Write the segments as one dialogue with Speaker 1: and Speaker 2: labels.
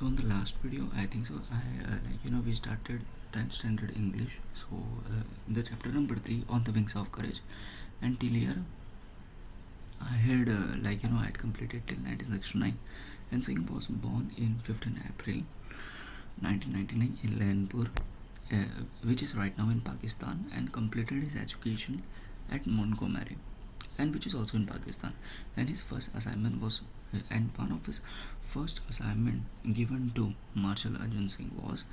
Speaker 1: So in the last video, I think so. We started 10th standard English. So the chapter number 3 on the wings of courage, and till here I had I had completed till 1969, and Singh was born in 15 April 1999 in Lanpur, which is right now in Pakistan, and completed his education at Montgomery, and which is also in Pakistan. And his first assignment was, and one of his first assignment given to Marshal Arjun Singh was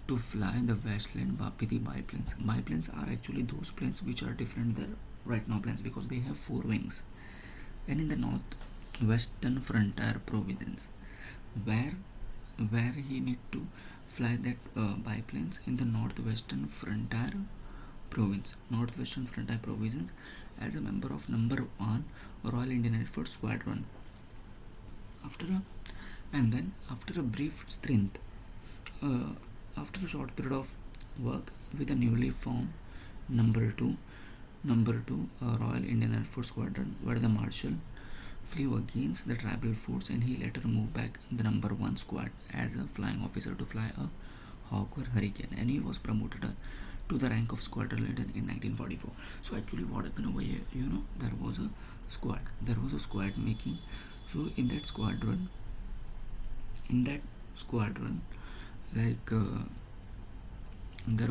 Speaker 1: to fly the Westland Wapiti biplanes. Biplanes are actually those planes which are different than right now planes because they have four wings. And in the northwestern frontier province, where he need to fly that biplanes in the northwestern frontier province, as a member of number 1 Royal Indian Air Force Squadron. After a brief stint, after a short period of work with a newly formed number 2 Royal Indian Air Force Squadron, where the Marshal flew against the tribal force, and he later moved back in the number 1 squad as a flying officer to fly a Hawker Hurricane, and he was promoted to the rank of squadron leader in 1944. So actually what happened over here, there was a squad making. So in that squadron, there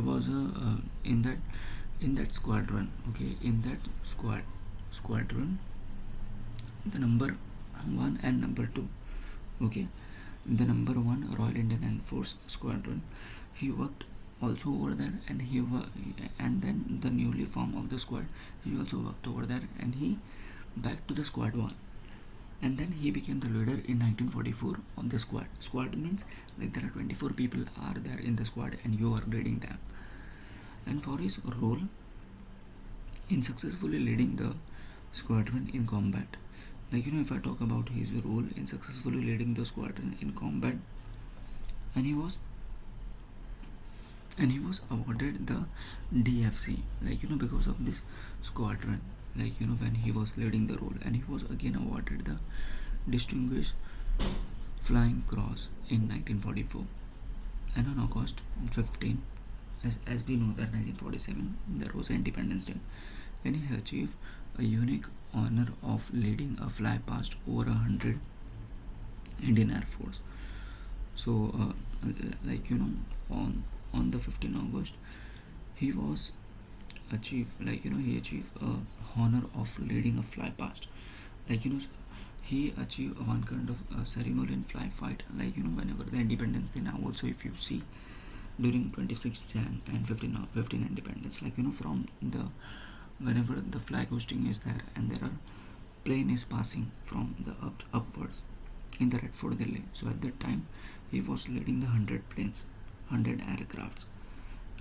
Speaker 1: was a in that squadron, squadron, the number 1 and number 2, okay, the number 1 Royal Indian Air Force Squadron, he worked also over there, and then the newly formed of the squad, he also worked over there, and he back to the squad 1, and then he became the leader in 1944 of the squad. Squad means like there are 24 people are there in the squad, and you are leading them. And for his role in successfully leading the squadron in combat, if I talk about his role in successfully leading the squadron in combat, and he was awarded the DFC, because of this squadron, when he was leading the role, and he was again awarded the Distinguished Flying Cross in 1944. And on August 15, as we know that 1947 there was Independence Day, and he achieved a unique honor of leading a fly past over 100 Indian Air Force. So on the 15th August, he was achieved he achieved a honor of leading a fly past. He achieved one kind of ceremony in fly fight, whenever the Independence Day. Now also, if you see during 26th Jan and 15 Independence, from the whenever the flag hosting is there, and there are plane is passing from the upwards in the Red Fort Delhi. So at that time, he was leading the 100 planes, 100 aircrafts,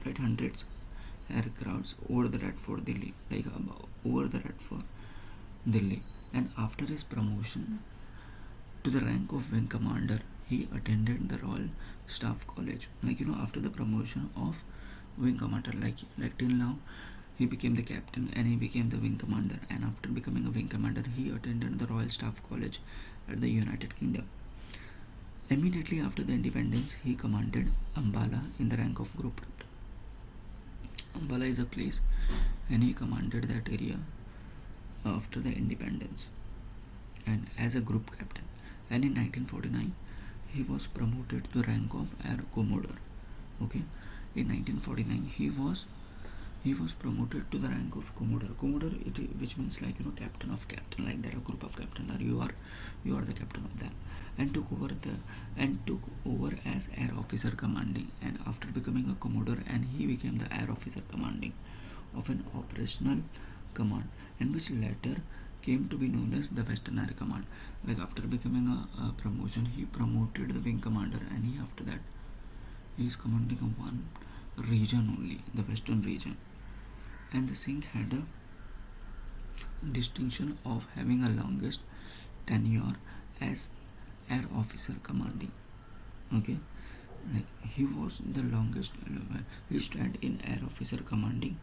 Speaker 1: right, hundreds aircrafts over the Red Fort Delhi, over the Red Fort Delhi. And after his promotion to the rank of wing commander, he attended the Royal Staff College. After the promotion of wing commander, till now, he became the captain and he became the wing commander. And after becoming a wing commander, he attended the Royal Staff College at the United Kingdom. Immediately after the independence, he commanded Ambala in the rank of group captain. Ambala is a place, and he commanded that area after the independence, and as a group captain. And in 1949, he was promoted to the rank of Air Commodore. Okay, in 1949, he was promoted to the rank of Commodore. Which means captain of captain. Like there are a group of captain, or you are the captain of them, and took over as air officer commanding. And after becoming a Commodore, and he became the air officer commanding of an operational command, and which later came to be known as the Western Air Command. After becoming a promotion, he promoted the wing commander, and after that he is commanding one region only, the Western region. And the Singh had a distinction of having a longest tenure as air officer commanding. Okay, he was the longest. He stood in air officer commanding,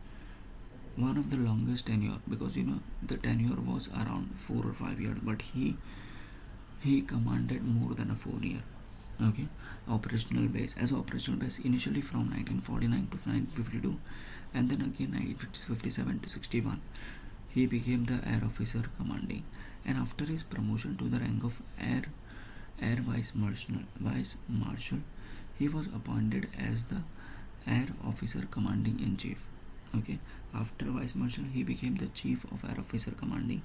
Speaker 1: one of the longest tenure, because the tenure was around 4 or 5 years, but he commanded more than a 4 year. Okay, operational base. As operational base initially from 1949 to 1952, and then again 1957 to 61, he became the air officer commanding. And after his promotion to the rank of air vice marshal, he was appointed as the air officer commanding in chief. Okay, after vice marshal, he became the chief of air officer commanding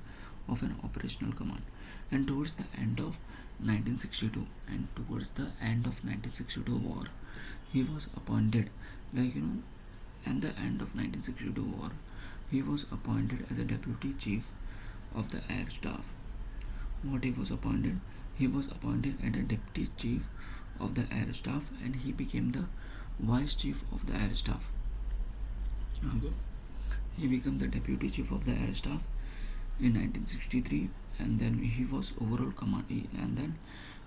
Speaker 1: of an operational command. And towards the end of 1962 and towards the end of 1962 war, he was appointed, like and the end of 1962 war, he was appointed as a deputy chief of the air staff. What he was appointed? He was appointed as a deputy chief of the air staff, and he became the vice chief of the air staff. Okay. He became the deputy chief of the air staff in 1963, and then he was overall command, and then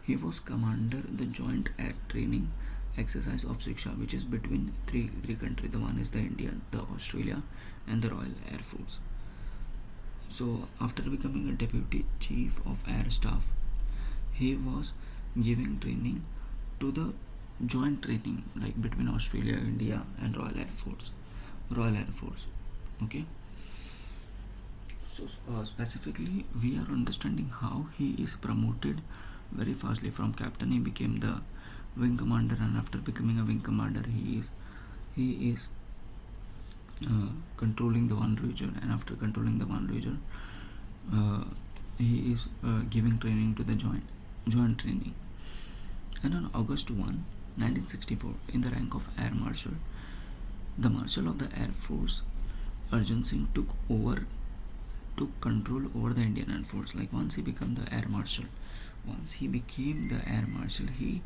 Speaker 1: he was commander the joint air training exercise of Shiksha, which is between three countries. The one is the India, the Australia, and the Royal Air Force. So after becoming a deputy chief of air staff, he was giving training to the joint training like between Australia, India, and Royal Air Force. Okay. So specifically, we are understanding how he is promoted very fastly. From captain, he became the wing commander, and after becoming a wing commander, he is controlling the one region, and after controlling the one region, he is giving training to the joint training. And on August 1, 1964, in the rank of Air Marshal, the Marshal of the Air Force, Arjun Singh, took control over the Indian Air Force. Like once he became the Air Marshal, he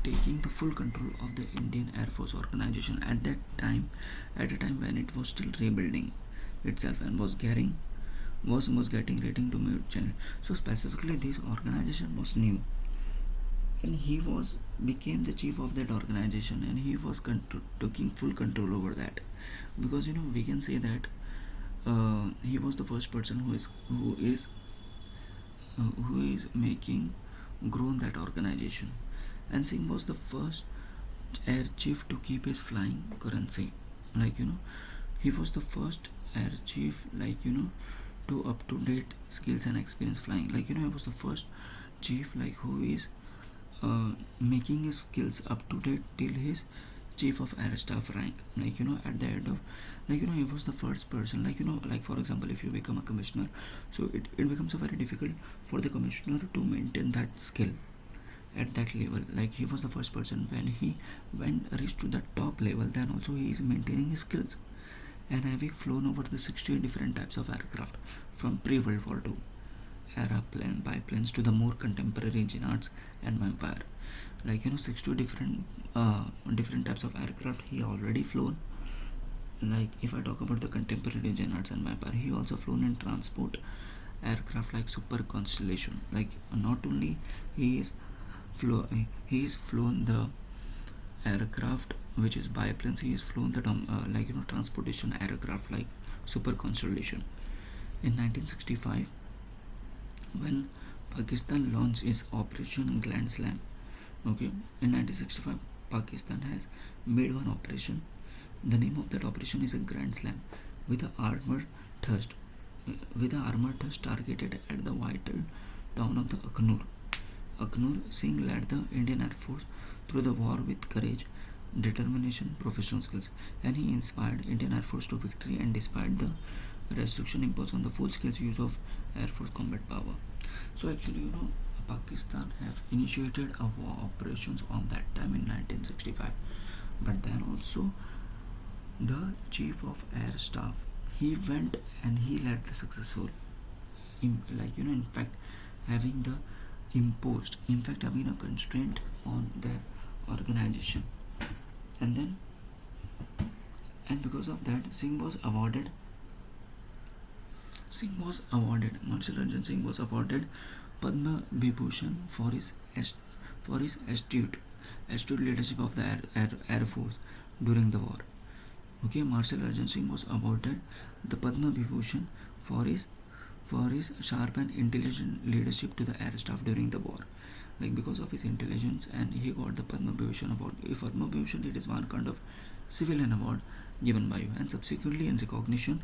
Speaker 1: taking the full control of the Indian Air Force organization at the time when it was still rebuilding itself and was getting ready to meet challenge. So specifically, this organization was new, and he became the chief of that organization, and he was taking full control over that, because we can say that he was the first person who is making grown that organization. And Singh was the first air chief to keep his flying currency. He was the first air chief, to up to date skills and experience flying. He was the first chief who is making his skills up to date till his chief of air staff rank. At the end of, he was the first person. For example, if you become a commissioner, so it becomes very difficult for the commissioner to maintain that skill at that level. He was the first person. When reached to the top level, then also he is maintaining his skills, and having flown over the 60 different types of aircraft from pre-World War II era biplanes to the more contemporary Engineers and Empire. 60 different types of aircraft he already flown. If I talk about the contemporary Engineers and Empire, he also flown in transport aircraft like Super Constellation. Not only he is flown the aircraft which is biplanes, he is flown the transportation aircraft like Super Constellation. In 1965, when Pakistan launched its Operation Grand Slam, in 1965, Pakistan has made one operation. The name of that operation is a Grand Slam, with a armored thrust targeted at the vital town of the Akhnur. Singh led the Indian Air Force through the war with courage, determination, professional skills, and he inspired Indian Air Force to victory. And despite the restriction imposed on the full-scale use of Air Force combat power, so actually, Pakistan have initiated a war operations on that time in 1965, but then also the chief of air staff, he went and he led the successful, in fact having a constraint on their organization. And because of that, Marshal Arjun Singh was awarded Padma Vibhushan for his astute leadership of the Air Force during the war. Marshal Arjun Singh was awarded the Padma Vibhushan for his sharp and intelligent leadership to the air staff during the war. like because of his intelligence, and he got the Padma Bhushan award. If Padma Bhushan, it is one kind of civilian award given by you, and subsequently in recognition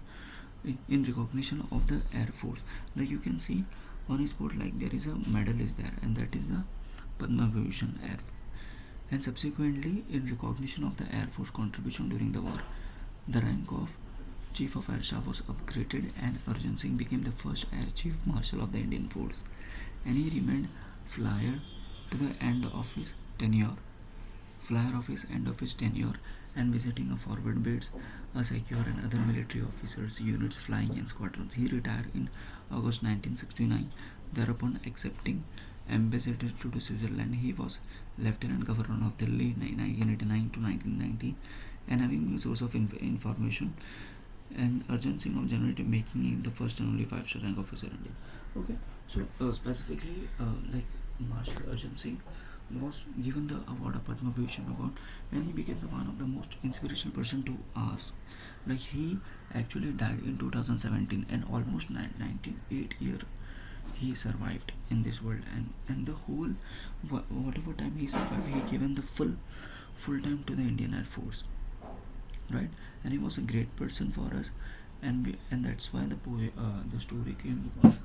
Speaker 1: of the Air Force. Like you can see on his board, like there is a medal is there, and that is the Padma Bhushan Air. And subsequently, in recognition of the Air Force contribution during the war, the rank of Chief of Air Staff was upgraded, and Arjun Singh became the first Air Chief Marshal of the Indian Force, and he remained flyer to the end of his tenure. Flyer of his end of his tenure, and visiting a forward base, a secure and other military officers, units flying in squadrons. He retired in August 1969. Thereupon, accepting ambassador to Switzerland, he was Lieutenant Governor of Delhi 1989 to 1990, and having a source of information. And Arjun Singh of January, making him the first and only five-star rank officer in India. Okay, so specifically, like Marshal Arjun Singh was given the award of Padma Bhushan award, and he became the one of the most inspirational person to us. Like he actually died in 2017, and almost 98 year he survived in this world, and the whole whatever time he survived, he given the full time to the Indian Air Force, right? And he was a great person for us, and that's why the story came to us.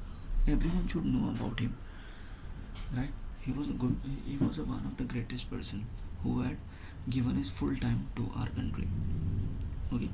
Speaker 1: Everyone should know about him, right? He was a one of the greatest person who had given his full time to our country. Okay.